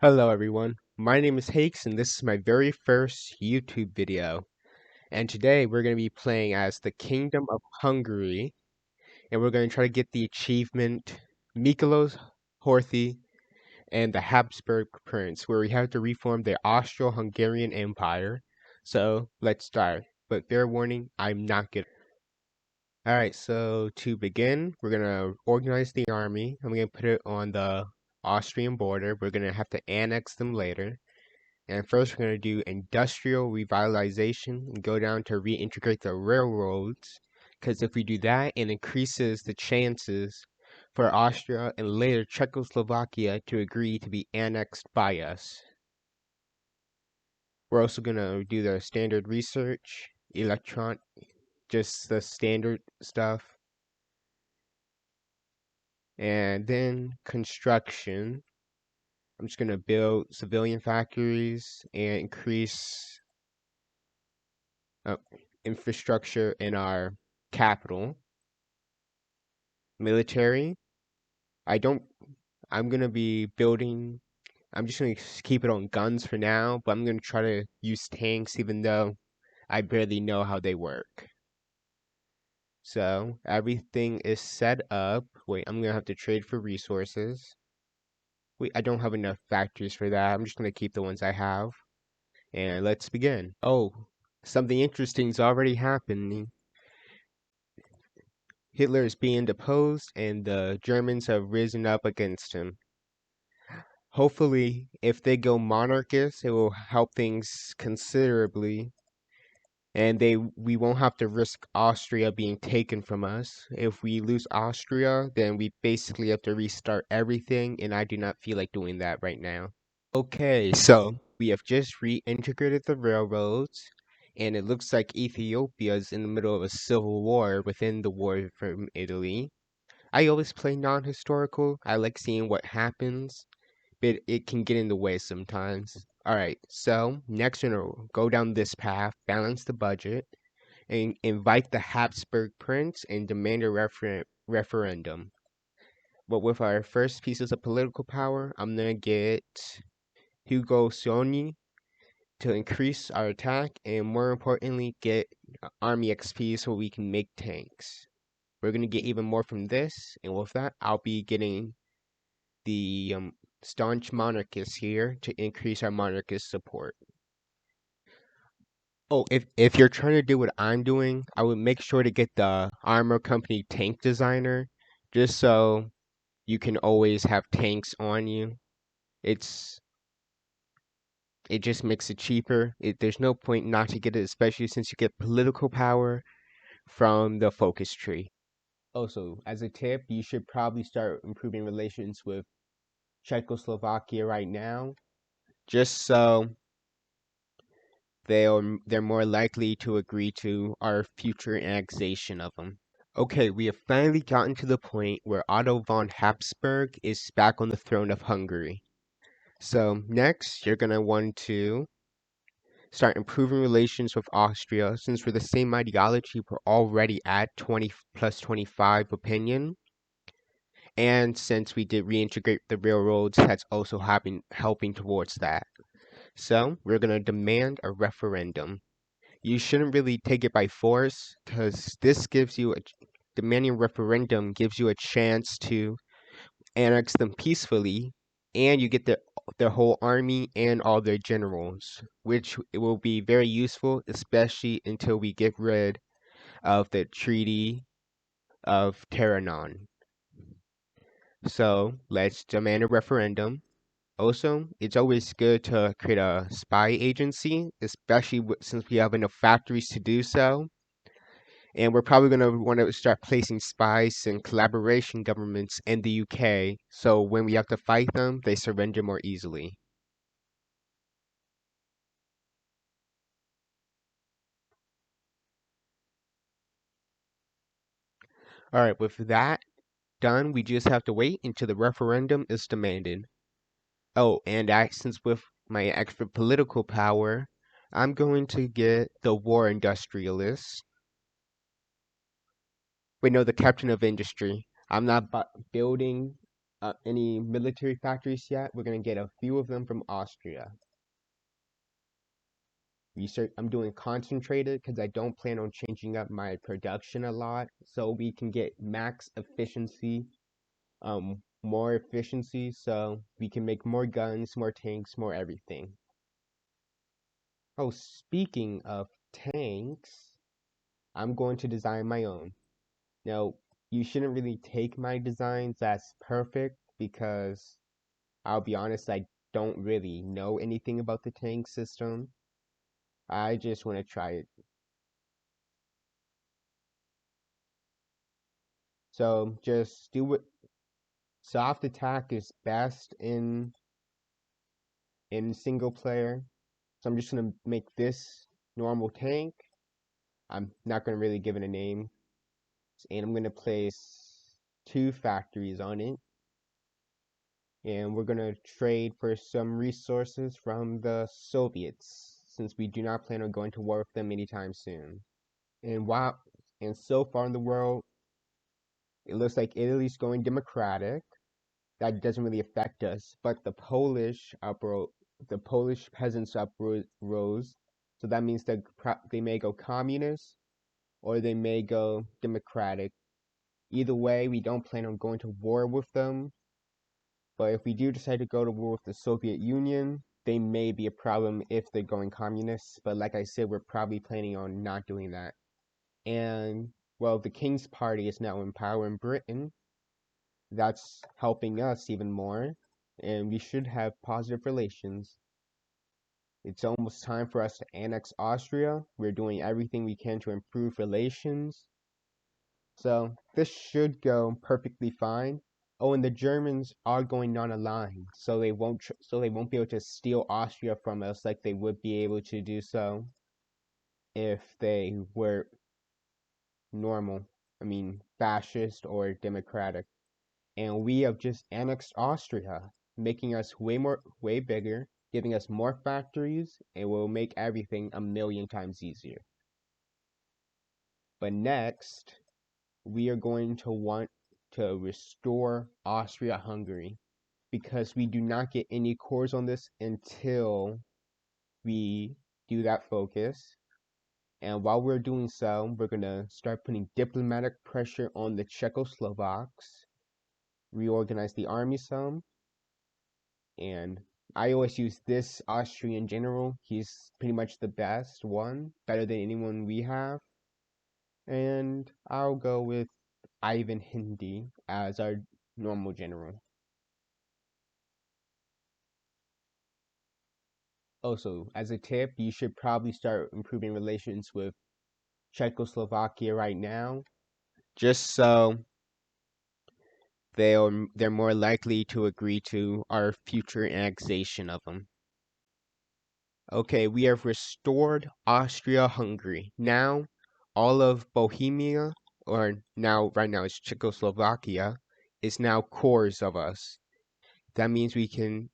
Hello everyone, my name is Hakes and this is my very first YouTube video. And today we're going to be playing as the Kingdom of Hungary and we're going to try to get the achievement Mikolos Horthy and the Habsburg Prince where we have to reform the Austro-Hungarian Empire. So let's start. But fair warning, I'm not good. Alright, so to begin, we're going to organize the army. I'm going to put it on the Austrian border. We're going to have to annex them later. And first, we're going to do industrial revitalization and go down to reintegrate the railroads. Because if we do that, it increases the chances for Austria and later Czechoslovakia to agree to be annexed by us. We're also going to do the standard research, just the standard stuff. And then construction. I'm just going to build civilian factories and increase infrastructure in our capital. Military. I don't. I'm gonna be building. I'm just gonna keep it on guns for now, but I'm gonna try to use tanks, even though I barely know how they work. So everything is set up. Wait, I'm gonna have to trade for resources. Wait, I don't have enough factories for that. I'm just gonna keep the ones I have. And let's begin. Oh, something interesting is already happening. Hitler is being deposed and the Germans have risen up against him. Hopefully, if they go monarchist, it will help things considerably, and we won't have to risk Austria being taken from us. If we lose Austria, then we basically have to restart everything, and I do not feel like doing that right now. Okay, so we have just reintegrated the railroads, and it looks like Ethiopia is in the middle of a civil war within the war from Italy. I always play non-historical. I like seeing what happens, but it can get in the way sometimes. Alright, so next we're gonna go down this path, balance the budget, and invite the Habsburg Prince and demand a referendum. But with our first pieces of political power, I'm gonna get Hugo Sioni to increase our attack and more importantly get army XP so we can make tanks. We're gonna get even more from this, and with that I'll be getting the staunch monarchists here to increase our monarchist support. Oh, if you're trying to do what I'm doing, I would make sure to get the armor company tank designer, just so you can always have tanks on you. It just makes it cheaper. There's no point not to get it, especially since you get political power from the focus tree. Also, as a tip, you should probably start improving relations with Czechoslovakia right now, just so they're more likely to agree to our future annexation of them. Okay, we have finally gotten to the point where Otto von Habsburg is back on the throne of Hungary. So next, you're gonna want to start improving relations with Austria. Since we're the same ideology, we're already at 20 plus 25 opinion. And since we did reintegrate the railroads, that's also helping towards that. So we're gonna demand a referendum. You shouldn't really take it by force, because this gives you demanding a referendum gives you a chance to annex them peacefully, and you get their whole army and all their generals, which it will be very useful, especially until we get rid of the Treaty of Trianon. So let's demand a referendum. Also, it's always good to create a spy agency, especially since we have enough factories to do so. And we're probably going to want to start placing spies and collaboration governments in the UK, so when we have to fight them, they surrender more easily. Alright, with that done, we just have to wait until the referendum is demanded. Oh, and since with my extra political power, I'm going to get the war industrialist. Wait, no, the captain of industry. I'm not building any military factories yet. We're gonna get a few of them from Austria. I'm doing concentrated because I don't plan on changing up my production a lot, so we can get max efficiency, more efficiency, so we can make more guns, more tanks, more everything. Oh, speaking of tanks, I'm going to design my own. Now, you shouldn't really take my designs as perfect because I'll be honest, I don't really know anything about the tank system. I just want to try it. So just do it. Soft attack is best in single player. So I'm just gonna make this normal tank. I'm not gonna really give it a name, and I'm gonna place 2 factories on it. And we're gonna trade for some resources from the Soviets, since we do not plan on going to war with them anytime soon. And while and so far in the world, it looks like Italy's going democratic. That doesn't really affect us, but the Polish peasants uprose, so that means that they may go communist or they may go democratic. Either way, we don't plan on going to war with them, but if we do decide to go to war with the Soviet Union, they may be a problem if they're going communist, but like I said, we're probably planning on not doing that. And, well, the King's Party is now in power in Britain. That's helping us even more, and we should have positive relations. It's almost time for us to annex Austria. We're doing everything we can to improve relations. So this should go perfectly fine. Oh, and the Germans are going non-aligned, so they won't be able to steal Austria from us like they would be able to do so if they were normal. I mean, fascist or democratic. And we have just annexed Austria, making us way bigger, giving us more factories, and will make everything a million times easier. But next, we are going to want to restore Austria-Hungary because we do not get any cores on this until we do that focus. And while we're doing so, we're going to start putting diplomatic pressure on the Czechoslovaks, reorganize the army some, and I always use this Austrian general. He's pretty much the best one, better than anyone we have. And I'll go with Ivan Hindi as our normal general. Also, as a tip, you should probably start improving relations with Czechoslovakia right now, just so they're more likely to agree to our future annexation of them. Okay, we have restored Austria-Hungary. Now, all of Bohemia, or right now it's Czechoslovakia, is now cores of us. That means we can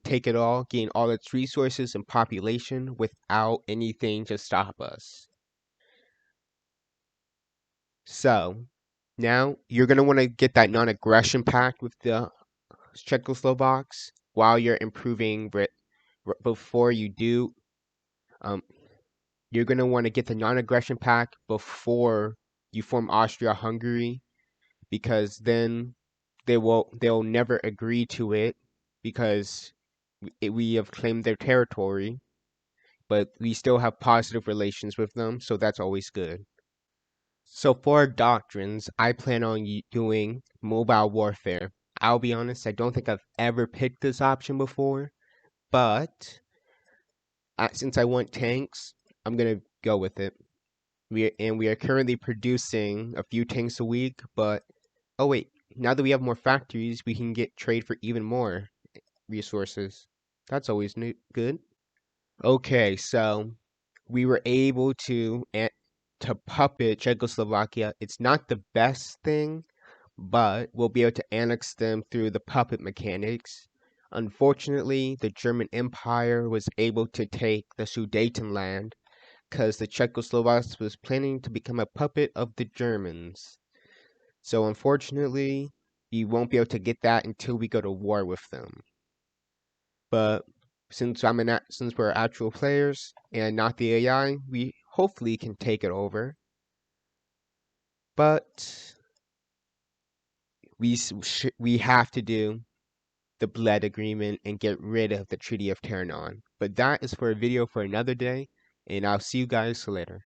take it all, gain all its resources and population without anything to stop us. So, now you're gonna want to get that non-aggression pact with the Czechoslovaks while you're improving before you do. Um, you're going to want to get the non-aggression pact before you form Austria-Hungary, because then they'll never agree to it because we have claimed their territory, but we still have positive relations with them, so that's always good. So for doctrines, I plan on doing mobile warfare. I'll be honest, I don't think I've ever picked this option before, but since I want tanks, I'm gonna go with it. We are currently producing a few tanks a week, but oh wait, now that we have more factories, we can get trade for even more resources. That's always good. Okay, so we were able to puppet Czechoslovakia. It's not the best thing, but we'll be able to annex them through the puppet mechanics. Unfortunately, the German Empire was able to take the Sudetenland because the Czechoslovaks was planning to become a puppet of the Germans. So unfortunately, we won't be able to get that until we go to war with them. But since since we're actual players and not the AI, we hopefully can take it over. But we have to do the Bled Agreement and get rid of the Treaty of Terranon. But that is for a video for another day, and I'll see you guys later.